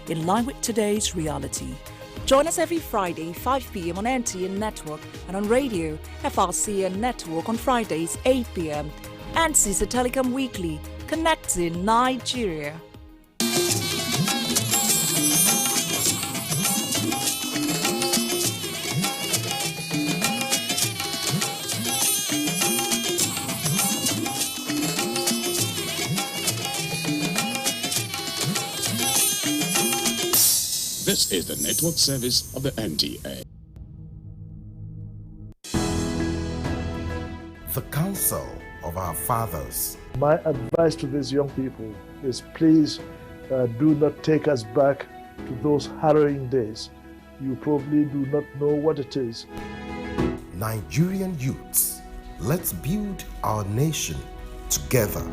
in line with today's reality. Join us every Friday, 5 p.m. on NTA Network and on radio, FRCN Network on Fridays, 8 p.m. and CISA Telecom Weekly, connecting Nigeria. This is the network service of the NTA. The counsel of our fathers. My advice to these young people is please do not take us back to those harrowing days. You probably do not know what it is. Nigerian youths, let's build our nation together.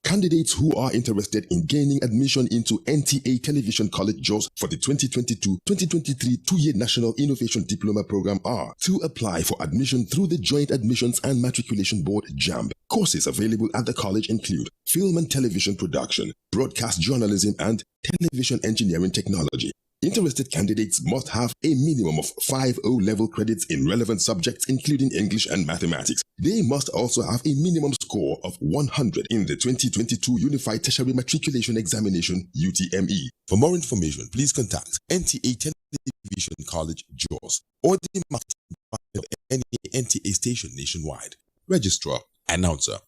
Candidates who are interested in gaining admission into NTA Television College JOS for the 2022-2023 two-year National Innovation Diploma Program are to apply for admission through the Joint Admissions and Matriculation Board JAMB. Courses available at the college include Film and Television Production, Broadcast Journalism, and Television Engineering Technology. Interested candidates must have a minimum of 5 O-level credits in relevant subjects including English and mathematics. They must also have a minimum score of 100 in the 2022 Unified Tertiary Matriculation Examination UTME. For more information, please contact NTA Television College JOS or the marketing department of any NTA station nationwide. Registrar, Announcer.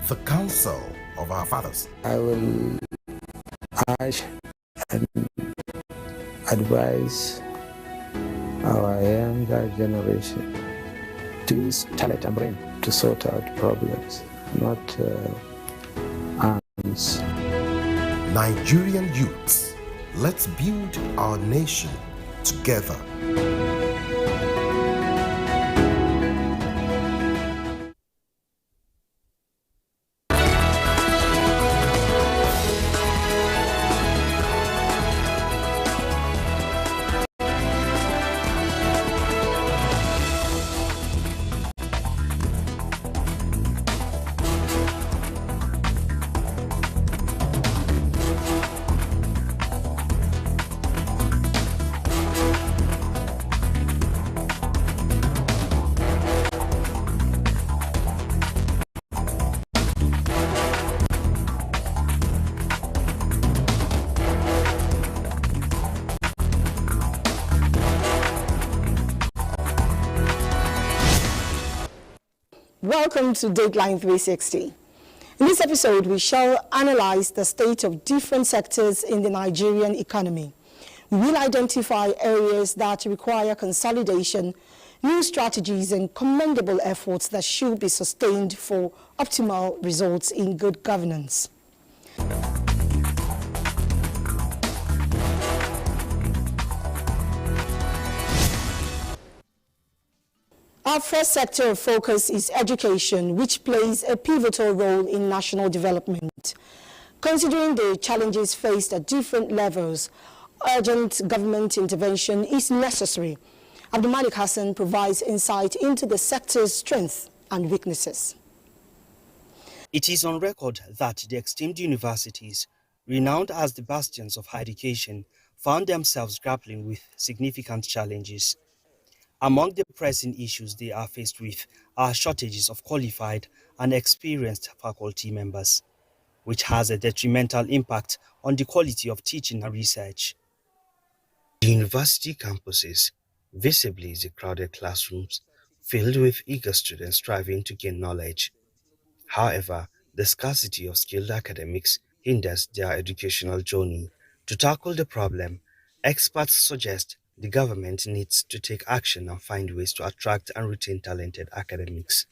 The counsel of our fathers. I will urge and advise our younger generation to use talent and brain to sort out problems, not arms. Nigerian youths, let's build our nation together. Welcome to Dateline 360. In this episode, we shall analyze the state of different sectors in the Nigerian economy. We will identify areas that require consolidation, new strategies, and commendable efforts that should be sustained for optimal results in good governance. Our first sector of focus is education, which plays a pivotal role in national development. Considering the challenges faced at different levels, urgent government intervention is necessary. Abdulmalik Hassan provides insight into the sector's strengths and weaknesses. It is on record that the esteemed universities, renowned as the bastions of higher education, found themselves grappling with significant challenges. Among the pressing issues they are faced with are shortages of qualified and experienced faculty members, which has a detrimental impact on the quality of teaching and research. The university campuses, visibly the crowded classrooms, filled with eager students striving to gain knowledge. However, the scarcity of skilled academics hinders their educational journey. To tackle the problem, experts suggest the government needs to take action and find ways to attract and retain talented academics.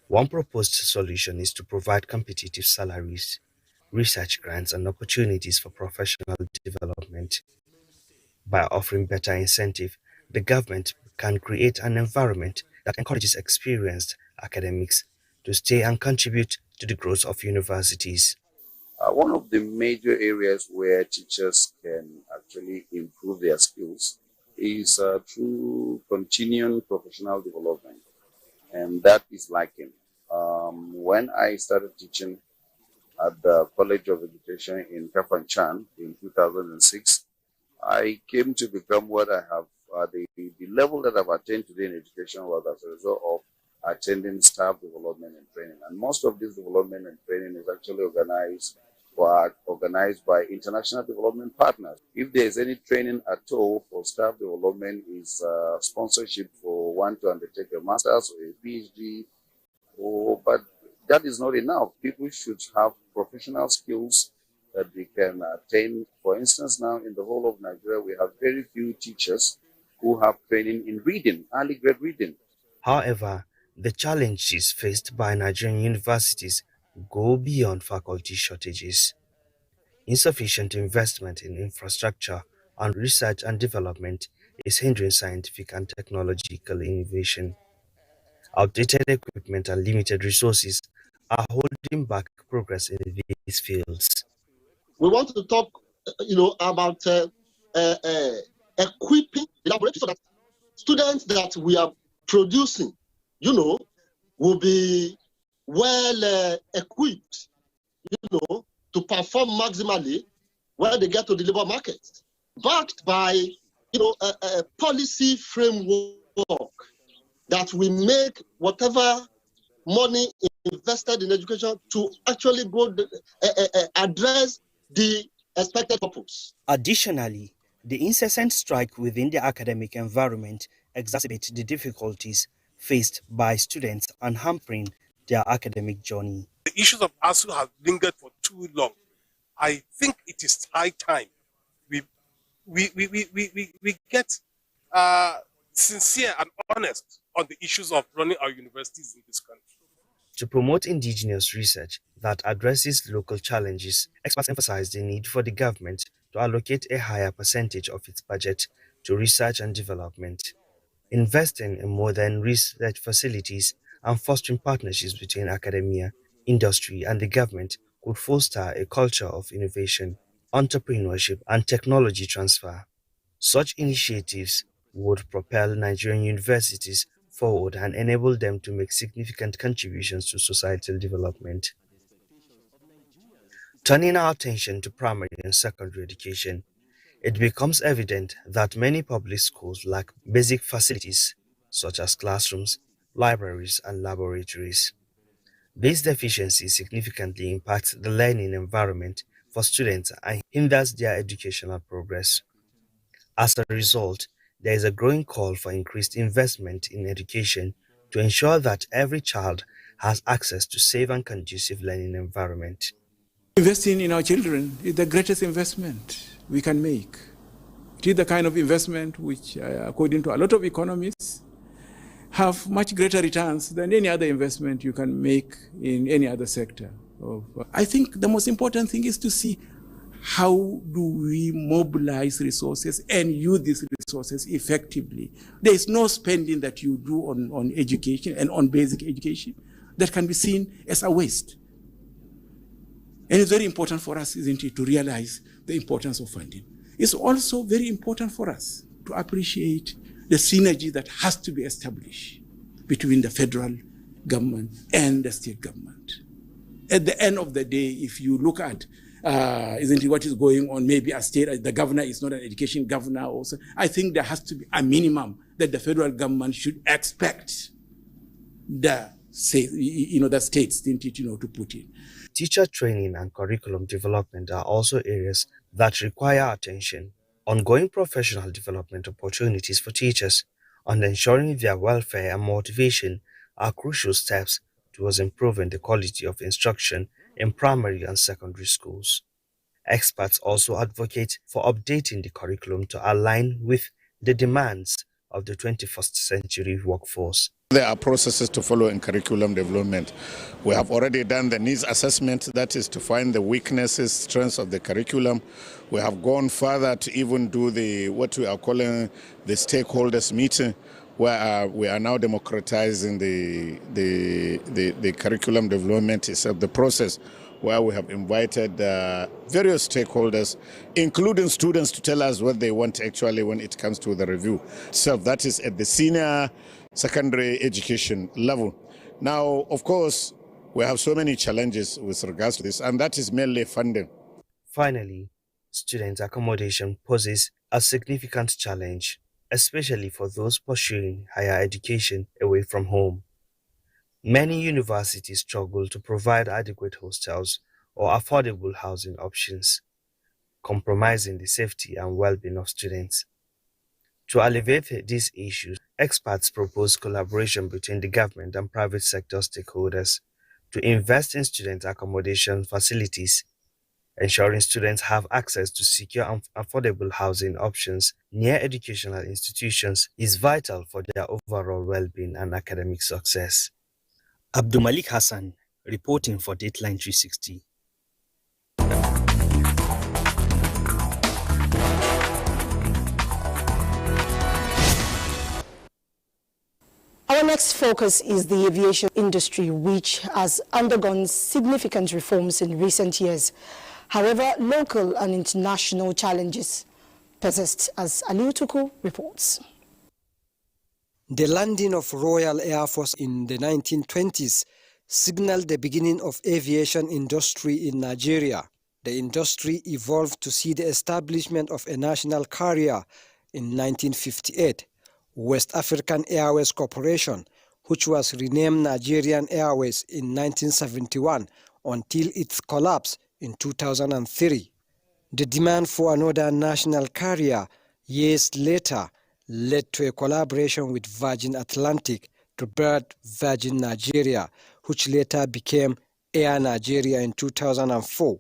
One proposed solution is to provide competitive salaries, research grants, and opportunities for professional development. By offering better incentive, the government can create an environment that encourages experienced academics to stay and contribute to the growth of universities. One of the major areas where teachers can actually improve their skills is through continuing professional development. and that is lacking. When I started teaching at the College of Education in Kafanchan in 2006, I came to become what I have. The level that I've attained today in education was as a result of attending staff development and training. And most of this development and training is actually organized by international development partners. If there is any training at all for staff development, is sponsorship for one to undertake a master's or a PhD. But that is not enough. People should have professional skills that they can attain. For instance, now in the whole of Nigeria, we have very few teachers who have training in reading, early grade reading. However, the challenges faced by Nigerian universities go beyond faculty shortages. Insufficient investment in infrastructure and research and development is hindering scientific and technological innovation. Outdated equipment and limited resources are holding back progress in these fields. We want to talk, about equipping the laboratory so that students that we are producing, will be well equipped, to perform maximally when they get to the labor market, backed by, a policy framework that we make whatever money invested in education to actually go address the expected purpose. Additionally, the incessant strike within the academic environment exacerbates the difficulties faced by students and hampering their academic journey. The issues of ASU have lingered for too long. I think it is high time we get sincere and honest on the issues of running our universities in this country. To promote indigenous research that addresses local challenges, experts emphasize the need for the government to allocate a higher percentage of its budget to research and development. Investing in modern research facilities and fostering partnerships between academia, industry, and the government could foster a culture of innovation, entrepreneurship, and technology transfer. Such initiatives would propel Nigerian universities forward and enable them to make significant contributions to societal development. Turning our attention to primary and secondary education, it becomes evident that many public schools lack basic facilities such as classrooms, libraries, and laboratories. This deficiency significantly impacts the learning environment for students and hinders their educational progress. As a result, there is a growing call for increased investment in education to ensure that every child has access to safe and conducive learning environment. Investing in our children is the greatest investment we can make. It is the kind of investment which, according to a lot of economists, have much greater returns than any other investment you can make in any other sector. I think the most important thing is to see how do we mobilize resources and use these resources effectively. There is no spending that you do on education and on basic education that can be seen as a waste. And it's very important for us, isn't it, to realize the importance of funding. It's also very important for us to appreciate the synergy that has to be established between the federal government and the state government. At the end of the day, if you look at isn't it what is going on, maybe a state, the governor is not an education governor also, I think there has to be a minimum that the federal government should expect the states to put in. Teacher training and curriculum development are also areas that require attention. Ongoing professional development opportunities for teachers and ensuring their welfare and motivation are crucial steps towards improving the quality of instruction in primary and secondary schools. Experts also advocate for updating the curriculum to align with the demands of the 21st century workforce. There are processes to follow in curriculum development. We have already done the needs assessment, that is to find the weaknesses, strengths of the curriculum. We have gone further to even do what we are calling the stakeholders meeting, where we are now democratizing the curriculum development itself, the process where we have invited various stakeholders, including students, to tell us what they want actually when it comes to the review. So that is at the senior secondary education level. Now, of course, we have so many challenges with regards to this, and that is mainly funding. Finally, student accommodation poses a significant challenge, especially for those pursuing higher education away from home. Many universities struggle to provide adequate hostels or affordable housing options, compromising the safety and well-being of students. To alleviate these issues, experts propose collaboration between the government and private sector stakeholders to invest in student accommodation facilities. Ensuring students have access to secure and affordable housing options near educational institutions is vital for their overall well-being and academic success. Abdulmalik Hassan, reporting for Dateline 360. Our next focus is the aviation industry, which has undergone significant reforms in recent years. However, local and international challenges persist, as Aliu Tuku reports. The landing of Royal Air Force in the 1920s signaled the beginning of aviation industry in Nigeria. The industry evolved to see the establishment of a national carrier in 1958, West African Airways Corporation, which was renamed Nigerian Airways in 1971 until its collapse in 2003. The demand for another national carrier years later led to a collaboration with Virgin Atlantic to birth Virgin Nigeria, which later became Air Nigeria in 2004.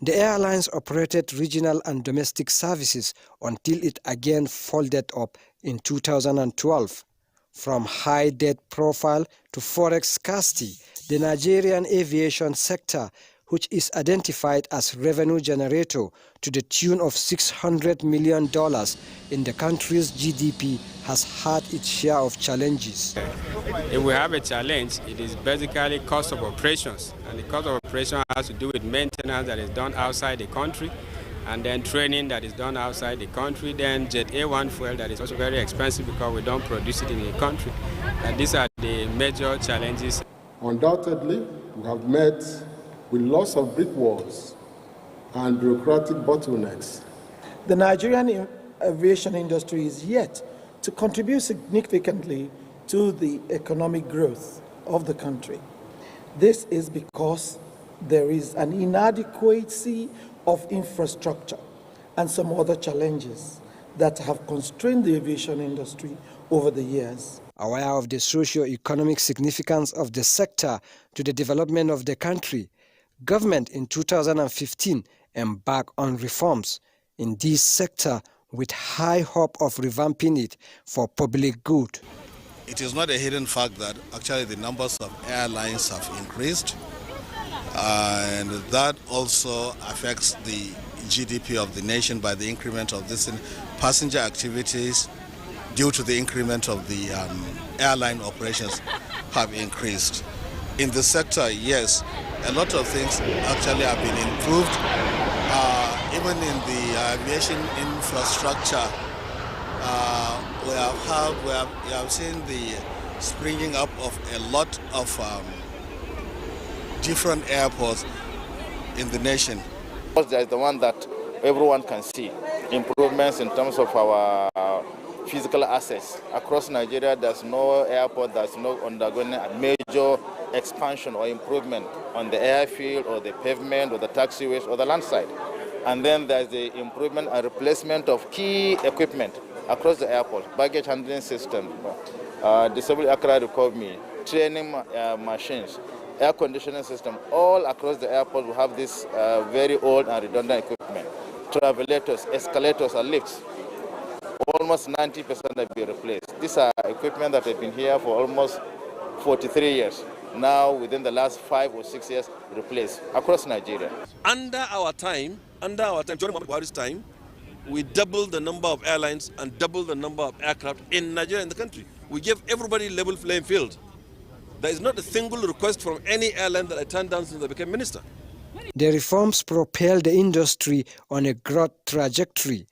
The airlines operated regional and domestic services until it again folded up in 2012. From high debt profile to forex scarcity, the Nigerian aviation sector, which is identified as revenue generator to the tune of $600 million in the country's GDP, has had its share of challenges. If we have a challenge, it is basically cost of operations. And the cost of operation has to do with maintenance that is done outside the country, and then training that is done outside the country, then Jet A1 fuel that is also very expensive because we don't produce it in the country. And these are the major challenges. Undoubtedly, we have met with lots of brick walls and bureaucratic bottlenecks. The Nigerian aviation industry is yet to contribute significantly to the economic growth of the country. This is because there is an inadequacy of infrastructure and some other challenges that have constrained the aviation industry over the years. Aware of the socio-economic significance of the sector to the development of the country, government in 2015 embarked on reforms in this sector with high hope of revamping it for public good. It is not a hidden fact that actually the numbers of airlines have increased, and that also affects the GDP of the nation by the increment of this passenger activities due to the increment of the airline operations have increased. In the sector, yes, a lot of things actually have been improved. Even in the aviation infrastructure, we have seen the springing up of a lot of different airports in the nation. There is the one that everyone can see, improvements in terms of our physical assets. Across Nigeria, there's no airport that's not undergoing a major expansion or improvement on the airfield or the pavement or the taxiways or the land side. And then there's the improvement and replacement of key equipment across the airport, baggage handling system, disabled aircraft recovery, training machines, air conditioning system. All across the airport we have this very old and redundant equipment. Travelators, escalators, and lifts. Almost 90% have been replaced. These are equipment that have been here for almost 43 years. Now, within the last 5 or 6 years, replaced across Nigeria. Under our time, during Muhammad Buhari's time, we doubled the number of airlines and doubled the number of aircraft in Nigeria, in the country. We gave everybody level playing field. There is not a single request from any airline that I turned down since I became minister. The reforms propelled the industry on a growth trajectory,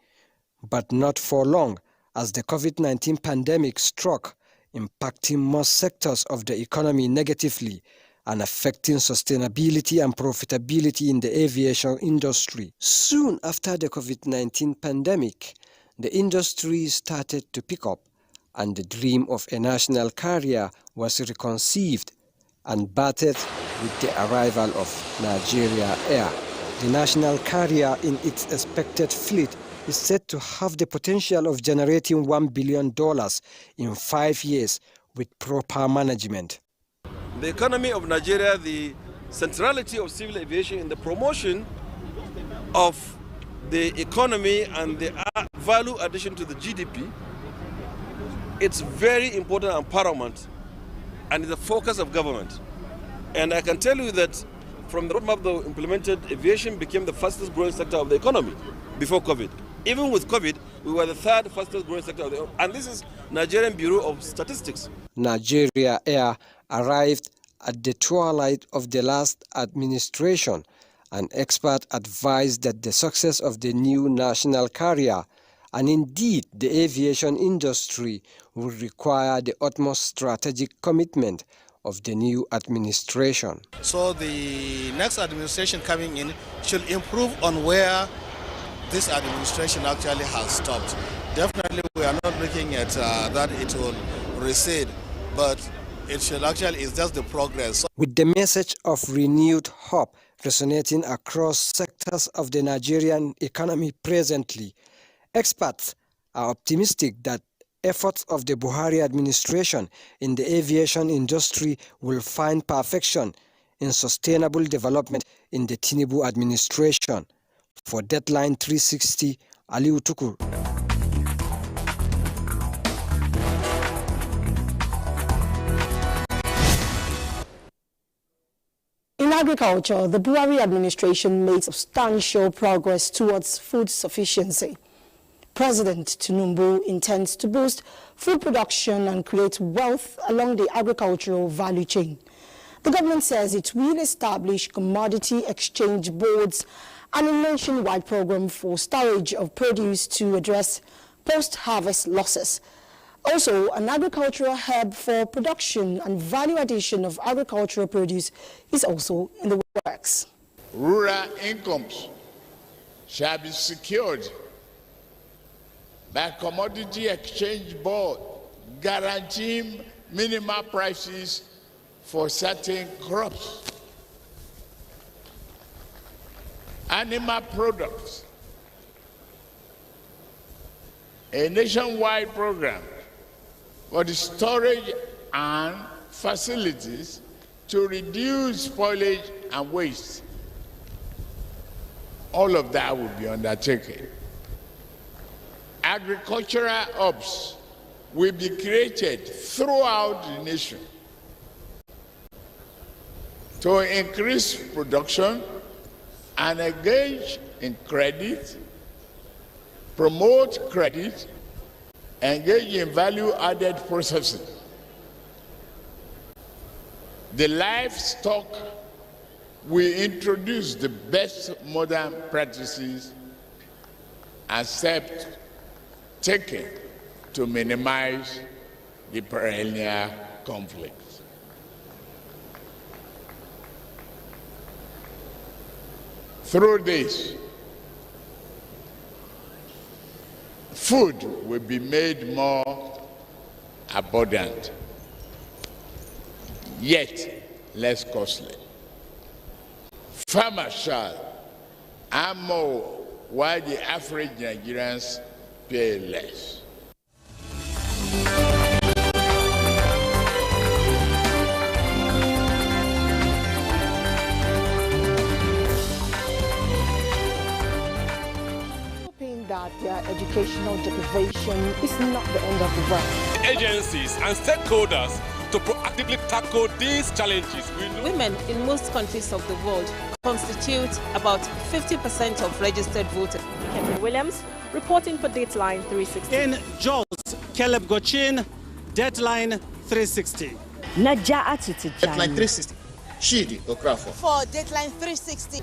but not for long, as the COVID-19 pandemic struck, impacting most sectors of the economy negatively and affecting sustainability and profitability in the aviation industry. Soon after the COVID-19 pandemic, the industry started to pick up, and the dream of a national carrier was reconceived and battered with the arrival of Nigeria Air. The national carrier in its expected fleet is said to have the potential of generating $1 billion in 5 years with proper management. The economy of Nigeria, the centrality of civil aviation in the promotion of the economy and the value addition to the GDP, it's very important and paramount, and it's the focus of government. And I can tell you that from the roadmap that implemented, aviation became the fastest growing sector of the economy before COVID. Even with COVID, we were the third fastest growing sector of the economy. And this is Nigerian Bureau of Statistics. Nigeria Air arrived at the twilight of the last administration, and experts advised that the success of the new national carrier, and indeed the aviation industry, will require the utmost strategic commitment of the new administration. So the next administration coming in should improve on where this administration actually has stopped. Definitely we are not looking at that it will recede, but it should actually, it's just the progress. With the message of renewed hope resonating across sectors of the Nigerian economy presently, experts are optimistic that efforts of the Buhari administration in the aviation industry will find perfection in sustainable development in the Tinubu administration. For Deadline 360, Aliu Tukur. In agriculture, the Buhari administration made substantial progress towards food sufficiency. President Tinubu intends to boost food production and create wealth along the agricultural value chain. The government says it will establish commodity exchange boards and a nationwide program for storage of produce to address post-harvest losses. Also, an agricultural hub for production and value addition of agricultural produce is also in the works. Rural incomes shall be secured by commodity exchange board, guaranteeing minimal prices for certain crops. Animal products, a nationwide program for the storage and facilities to reduce spoilage and waste. All of that will be undertaken. Agricultural hubs will be created throughout the nation to increase production and engage in credit, promote credit, engage in value-added processing. The livestock will introduce the best modern practices and steps taken to minimize the perennial conflicts. Through this, food will be made more abundant, yet less costly. Farmers shall earn more while the average Nigerians pay less. That their educational deprivation is not the end of the world. Agencies and stakeholders to proactively tackle these challenges. Women in most countries of the world constitute about 50% of registered voters. Kevin Williams, reporting for Dateline 360. In Jos, Caleb Gochin, Dateline 360. Naja'atu Dateline 360. Shidi Okrafo. For Dateline 360.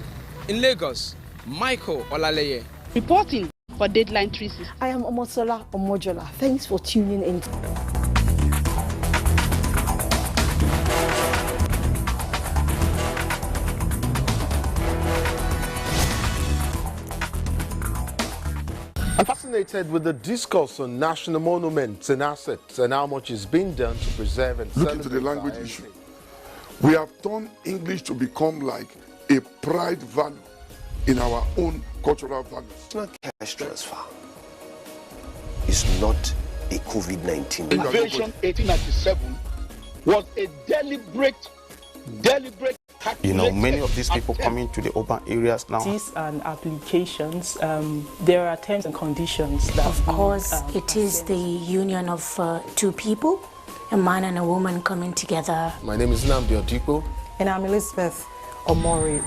In Lagos, Michael Olaleye. Reporting for Dateline 360. I am Omosola Omojola. Thanks for tuning in. I'm fascinated with the discourse on national monuments and assets and how much is being done to preserve and Look into the language issue. We have turned English to become like a pride value in our own cultural values. It's not cash transfer. It's not a COVID-19. Aviation 1897 was a deliberate You know, many of these people coming to the urban areas now. And applications, there are terms and conditions. That of course, it is the union of two people, a man and a woman coming together. My name is Nnamdi Odikpo. And I'm Elizabeth Omori.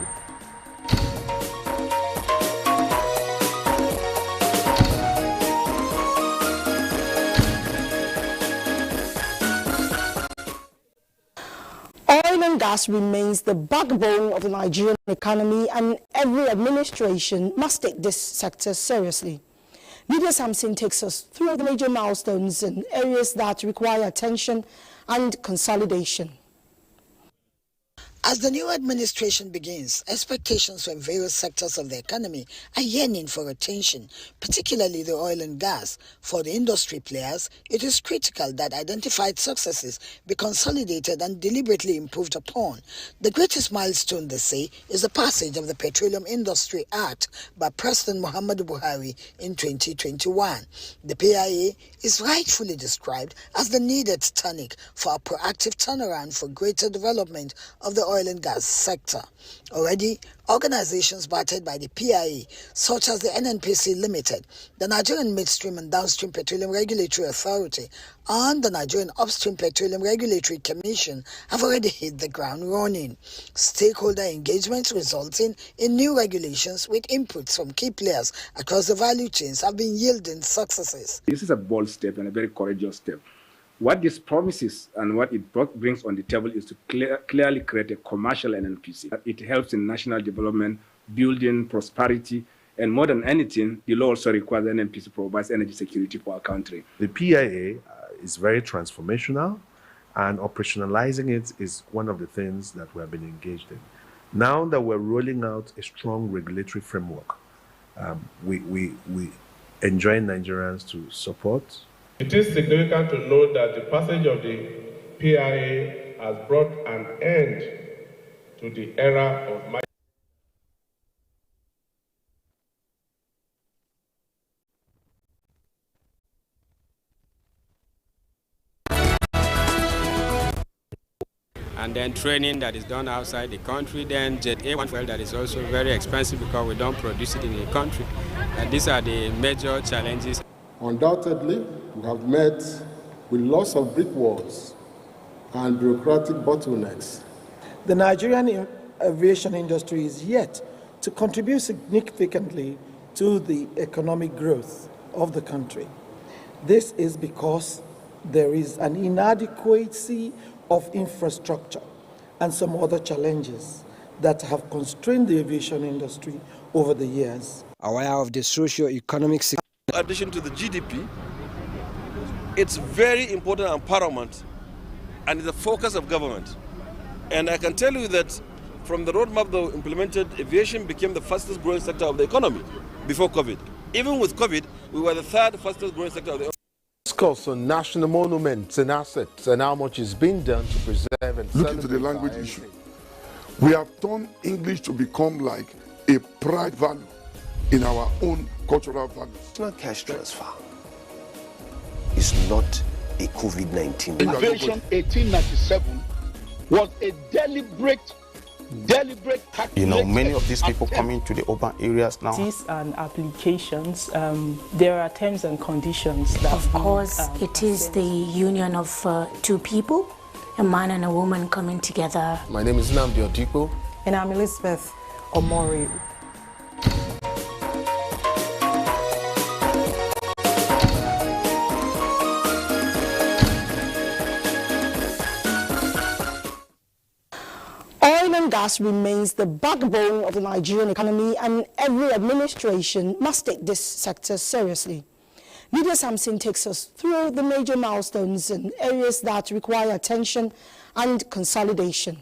Oil and gas remains the backbone of the Nigerian economy, and every administration must take this sector seriously. Lydia Sampson takes us through the major milestones and areas that require attention and consolidation. As the new administration begins, expectations from various sectors of the economy are yearning for attention, particularly the oil and gas. For the industry players, it is critical that identified successes be consolidated and deliberately improved upon. The greatest milestone, they say, is the passage of the Petroleum Industry Act by President Muhammadu Buhari in 2021. The PIA is rightfully described as the needed tonic for a proactive turnaround for greater development of the oil and gas sector. Already, organizations backed by the PIA, such as the NNPC Limited, the Nigerian Midstream and Downstream Petroleum Regulatory Authority, and the Nigerian Upstream Petroleum Regulatory Commission, have already hit the ground running. Stakeholder engagements resulting in new regulations with inputs from key players across the value chains have been yielding successes. This is a bold step and a very courageous step. What this promises and what it brings on the table is to clearly create a commercial NNPC. It helps in national development, building prosperity, and more than anything, the law also requires NNPC provides energy security for our country. The PIA is very transformational, and operationalizing it is one of the things that we have been engaged in. Now that we're rolling out a strong regulatory framework, we enjoin Nigerians to support. It is significant to note that the passage of the PIA has brought an end to the era of and then training that is done outside the country, then Jet A1 fuel that is also very expensive because we don't produce it in the country. And these are the major challenges. Undoubtedly, we have met with lots of brick walls and bureaucratic bottlenecks. The Nigerian aviation industry is yet to contribute significantly to the economic growth of the country. This is because there is an inadequacy of infrastructure and some other challenges that have constrained the aviation industry over the years. Aware of the socio-economic situation. In addition to the GDP, it's very important and paramount, and it's the focus of government. And I can tell you that from the roadmap that we implemented, aviation became the fastest growing sector of the economy before COVID. Even with COVID, we were the third fastest growing sector of the economy. Discourse on national monuments and assets and how much is being done to preserve and Look into the language issue. We have turned English to become like a pride value in our own cultural values. It's not cash transfer. It's not a COVID-19. Aviation 1897 was a deliberate You know, many of these people coming to the urban areas now. And applications, there are terms and conditions. That of course, it is the union of two people, a man and a woman coming together. My name is Nnamdi Odikpo. And I'm Elizabeth Omori. Oil and gas remains the backbone of the Nigerian economy, and every administration must take this sector seriously. Lydia Sampson takes us through the major milestones and areas that require attention and consolidation.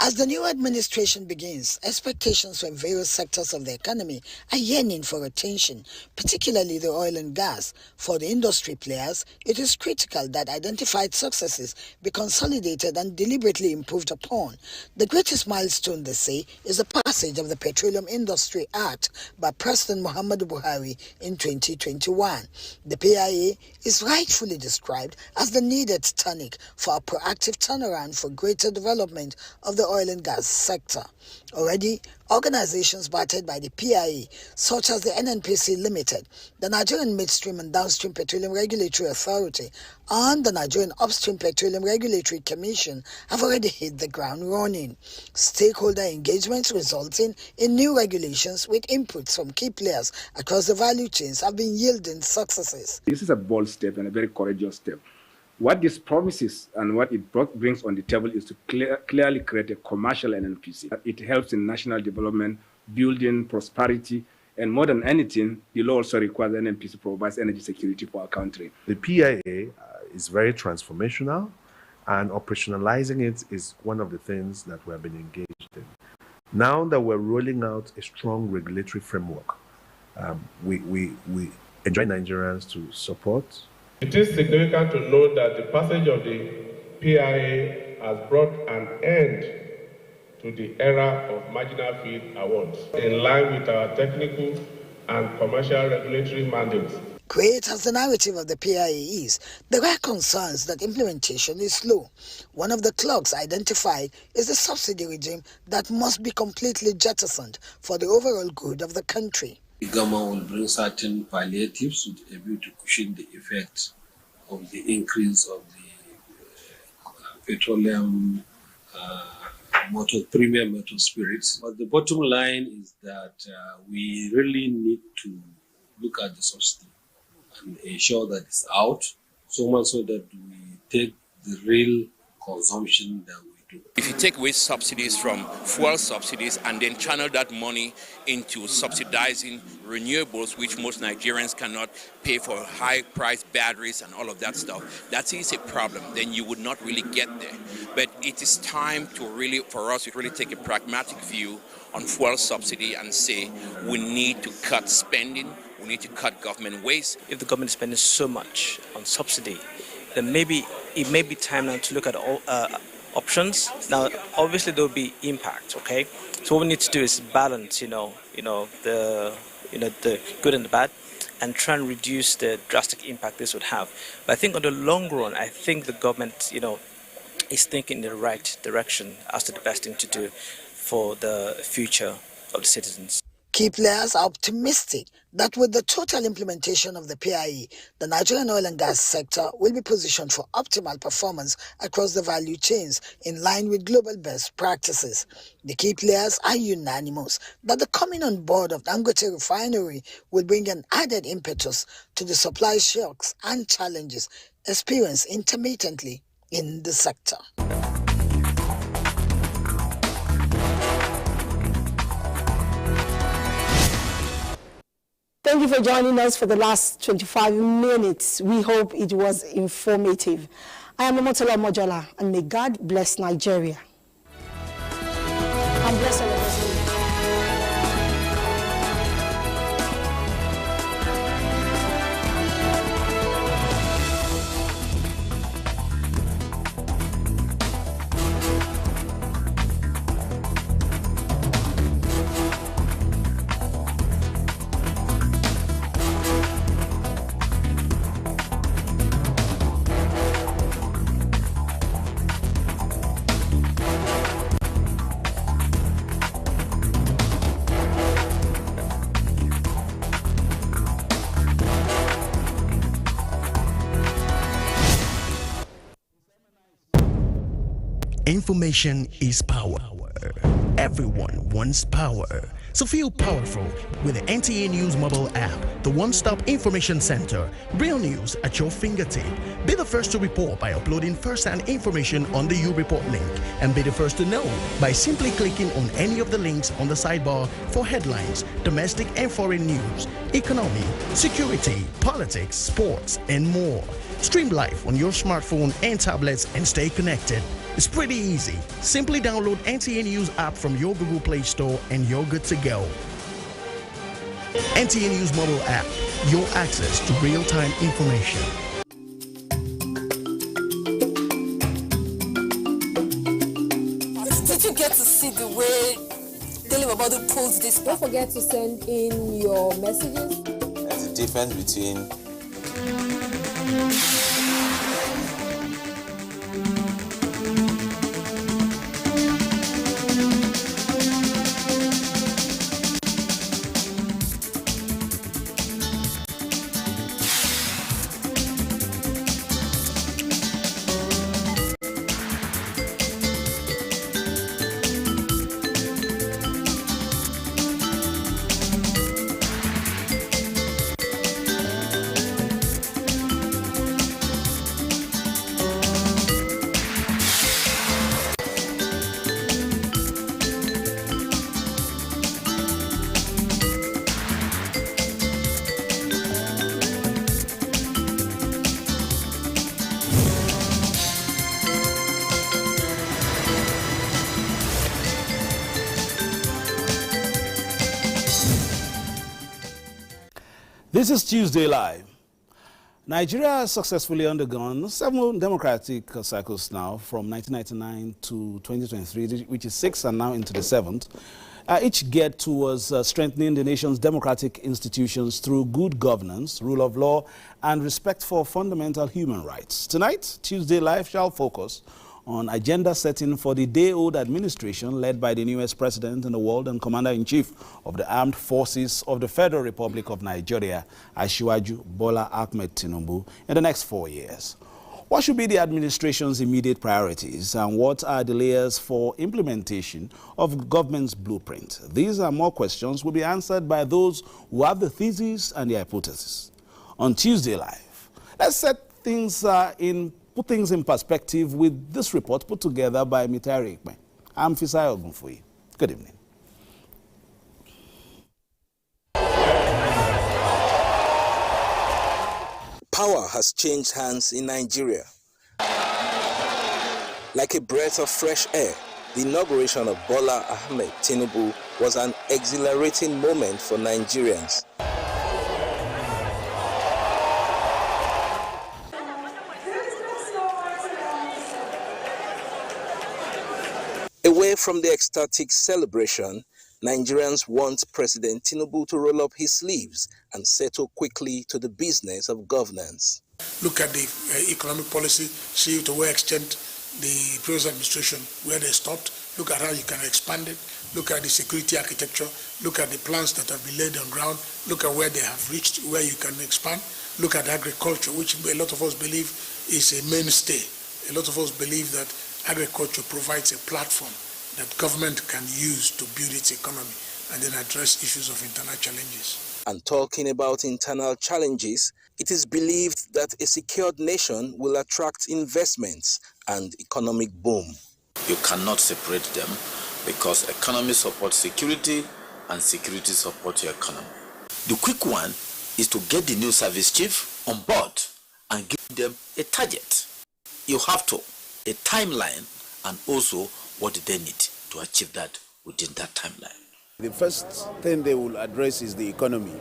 As the new administration begins, expectations from various sectors of the economy are yearning for attention, particularly the oil and gas. For the industry players, it is critical that identified successes be consolidated and deliberately improved upon. The greatest milestone, they say, is the passage of the Petroleum Industry Act by President Muhammadu Buhari in 2021. The PIA is rightfully described as the needed tonic for a proactive turnaround for greater development of the oil and gas sector. Already, organizations backed by the PIA, such as the NNPC Limited, the Nigerian Midstream and Downstream Petroleum Regulatory Authority, and the Nigerian Upstream Petroleum Regulatory Commission, have already hit the ground running. Stakeholder engagements resulting in new regulations with inputs from key players across the value chains have been yielding successes. This is a bold step and a very courageous step. What this promises and what it brings on the table is to clearly create a commercial NNPC. It helps in national development, building prosperity, and more than anything, the law also requires NNPC provides energy security for our country. The PIA is very transformational, and operationalizing it is one of the things that we have been engaged in. Now that we're rolling out a strong regulatory framework, we enjoy Nigerians to support. It is significant to note that the passage of the PIA has brought an end to the era of marginal fee awards, in line with our technical and commercial regulatory mandates. Great as the narrative of the PIA is, there are concerns that implementation is slow. One of the clogs identified is the subsidy regime that must be completely jettisoned for the overall good of the country. The government will bring certain palliatives with a view to cushion the effect of the increase of the petroleum premium motor spirits. But the bottom line is that we really need to look at the subsidy and ensure that it's out, so much so that we take the real consumption that we do. If you take away subsidies from fuel subsidies and then channel that money into subsidizing renewables, which most Nigerians cannot pay for high-priced batteries and all of that stuff, that is a problem. Then you would not really get there. But it is time for us to really take a pragmatic view on fuel subsidy and say we need to cut spending, we need to cut government waste. If the government is spending so much on subsidy, then maybe it may be time now to look at all options. Now, obviously there will be impact. Okay, so what we need to do is balance, the good and the bad, and try and reduce the drastic impact this would have. But I think on the long run, I think the government, is thinking in the right direction as to the best thing to do for the future of the citizens. Key players are optimistic that with the total implementation of the PIE, the Nigerian oil and gas sector will be positioned for optimal performance across the value chains in line with global best practices. The key players are unanimous that the coming on board of Dangote refinery will bring an added impetus to the supply shocks and challenges experienced intermittently in the sector. Thank you for joining us for the last 25 minutes. We hope it was informative. I am Omotola Mojola, and may God bless Nigeria. And bless all of us. Information is power. Everyone wants power. So feel powerful with the NTA News mobile app, the one-stop information center. Real news at your fingertip. Be the first to report by uploading first-hand information on the U-Report link, and be the first to know by simply clicking on any of the links on the sidebar for headlines, domestic and foreign news, economy, security, politics, sports, and more. Stream live on your smartphone and tablets and stay connected. It's pretty easy. Simply download NTA News app from your Google Play Store and you're good to go. NTA News mobile app, your access to real-time information. Did you get to see the way Daily Babadu pulls this? Don't forget to send in your messages. There's a difference between This is Tuesday Live. Nigeria has successfully undergone 7 democratic cycles now from 1999 to 2023, which is 6 and now into the 7th, each geared towards strengthening the nation's democratic institutions through good governance, rule of law, and respect for fundamental human rights. Tonight, Tuesday Live shall focus on agenda setting for the day-old administration led by the newest president in the world and commander-in-chief of the Armed Forces of the Federal Republic of Nigeria, Asiwaju Bola Ahmed Tinubu, in the next 4 years. What should be the administration's immediate priorities, and what are the layers for implementation of government's blueprint? These and more questions will be answered by those who have the thesis and the hypothesis. On Tuesday Live, let's put things in perspective with this report put together by Mitari Ikpe. I'm Fisai Ogunfuyi. Good evening. Power has changed hands in Nigeria. Like a breath of fresh air, the inauguration of Bola Ahmed Tinubu was an exhilarating moment for Nigerians. Away from the ecstatic celebration, Nigerians want President Tinubu to roll up his sleeves and settle quickly to the business of governance. Look at the economic policy, see to what extent the previous administration, where they stopped. Look at how you can expand it. Look at the security architecture. Look at the plans that have been laid on ground. Look at where they have reached, where you can expand. Look at agriculture, which a lot of us believe is a mainstay. A lot of us believe that agriculture provides a platform that government can use to build its economy and then address issues of internal challenges. And talking about internal challenges, it is believed that a secured nation will attract investments and economic boom. You cannot separate them because economy supports security and security supports your economy. The quick one is to get the new service chief on board and give them a target. You have to, a timeline, and also what they need to achieve that within that timeline. The first thing they will address is the economy.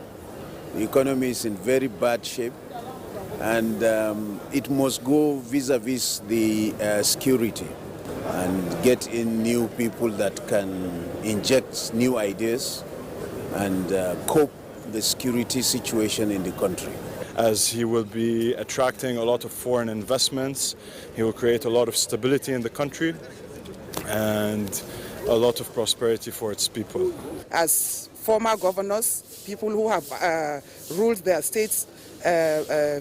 The economy is in very bad shape, and it must go vis-a-vis the security and get in new people that can inject new ideas and cope the security situation in the country. As he will be attracting a lot of foreign investments, he will create a lot of stability in the country and a lot of prosperity for its people. As former governors, people who have ruled their states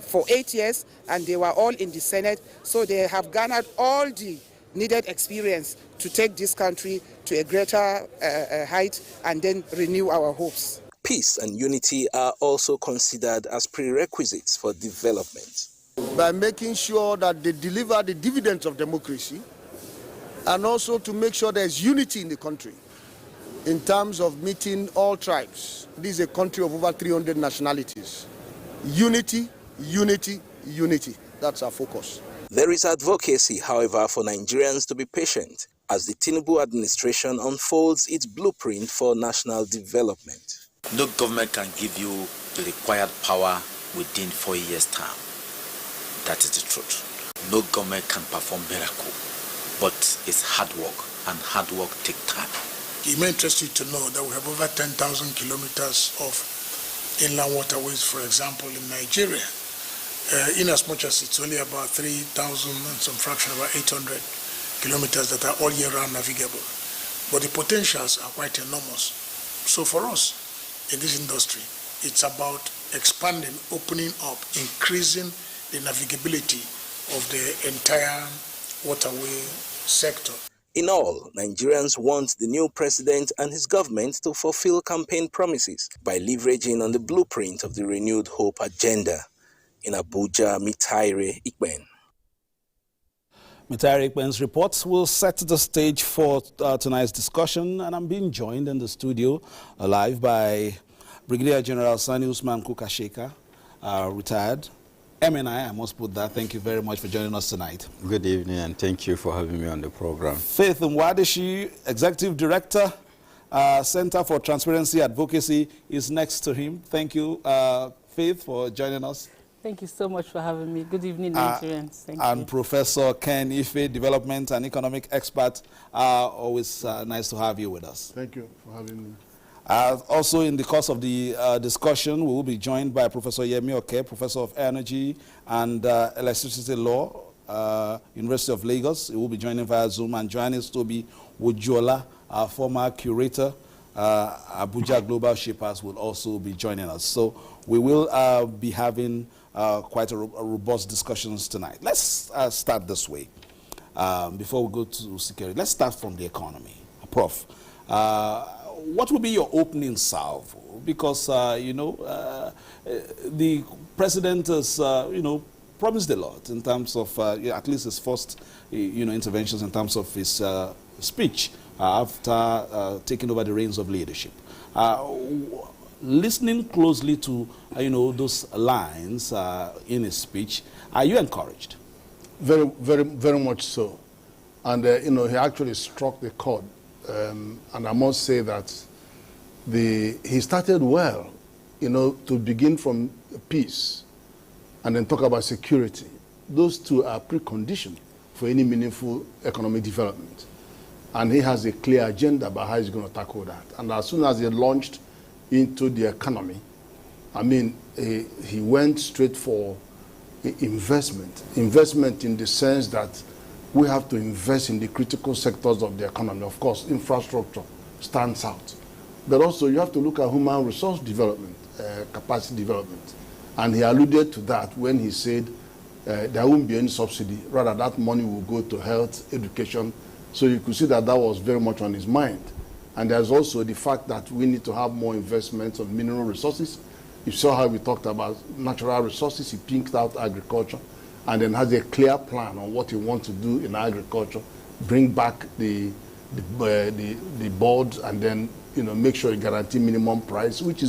for 8 years, and they were all in the Senate, so they have garnered all the needed experience to take this country to a greater height and then renew our hopes. Peace and unity are also considered as prerequisites for development. By making sure that they deliver the dividends of democracy, and also to make sure there's unity in the country in terms of meeting all tribes. This is a country of over 300 nationalities. Unity, unity, unity. That's our focus. There is advocacy, however, for Nigerians to be patient as the Tinubu administration unfolds its blueprint for national development. No government can give you the required power within 4 years' time. That is the truth. No government can perform miracle, but it's hard work, and hard work takes time. It may interest you to know that we have over 10,000 kilometers of inland waterways, for example, in Nigeria. In as much as it's only about 3,000 and some fraction, about 800 kilometers that are all year round navigable. But the potentials are quite enormous. So for us in this industry, it's about expanding, opening up, increasing the navigability of the entire waterway sector. In all, Nigerians want the new president and his government to fulfill campaign promises by leveraging on the blueprint of the renewed hope agenda. In Abuja, Mitaire Ikben. Mitaire Ikben's reports will set the stage for tonight's discussion, and I'm being joined in the studio live by Brigadier General Sani Usman Kukasheka, retired. MNI, I must put that. Thank you very much for joining us tonight. Good evening, and thank you for having me on the program. Faith Mwadeshi, Executive Director, Center for Transparency Advocacy, is next to him. Thank you, Faith, for joining us. Thank you so much for having me. Good evening, Nigerians. Thank and you. Professor Ken Ife, Development and Economic Expert. Always nice to have you with us. Thank you for having me. Also, in the course of the discussion, we will be joined by Professor Yemi Oke, Professor of Energy and Electricity Law, University of Lagos. He will be joining via Zoom, and Johannes Toby Wujola, our former curator, Abuja Global Shapers, will also be joining us. So we will be having quite a robust discussions tonight. Let's start this way. Before we go to security, let's start from the economy. Prof, what will be your opening salve? Because, you know, the president has, you know, promised a lot in terms of, at least his first, you know, interventions in terms of his speech after taking over the reins of leadership. Listening closely to, you know, those lines in his speech, are you encouraged? Very, very, very much so. And, you know, he actually struck the chord. And I must say that he started well, you know, to begin from peace and then talk about security. Those two are precondition for any meaningful economic development. And he has a clear agenda about how he's going to tackle that. And as soon as he launched into the economy, I mean, he went straight for investment. Investment in the sense that we have to invest in the critical sectors of the economy. Of course, infrastructure stands out. But also you have to look at human resource development, capacity development. And he alluded to that when he said there won't be any subsidy. Rather, that money will go to health, education. So you could see that that was very much on his mind. And there's also the fact that we need to have more investments on mineral resources. You saw how we talked about natural resources. He pinked out agriculture and then has a clear plan on what he wants to do in agriculture, bring back the boards, and then, you know, make sure you guarantee minimum price, which is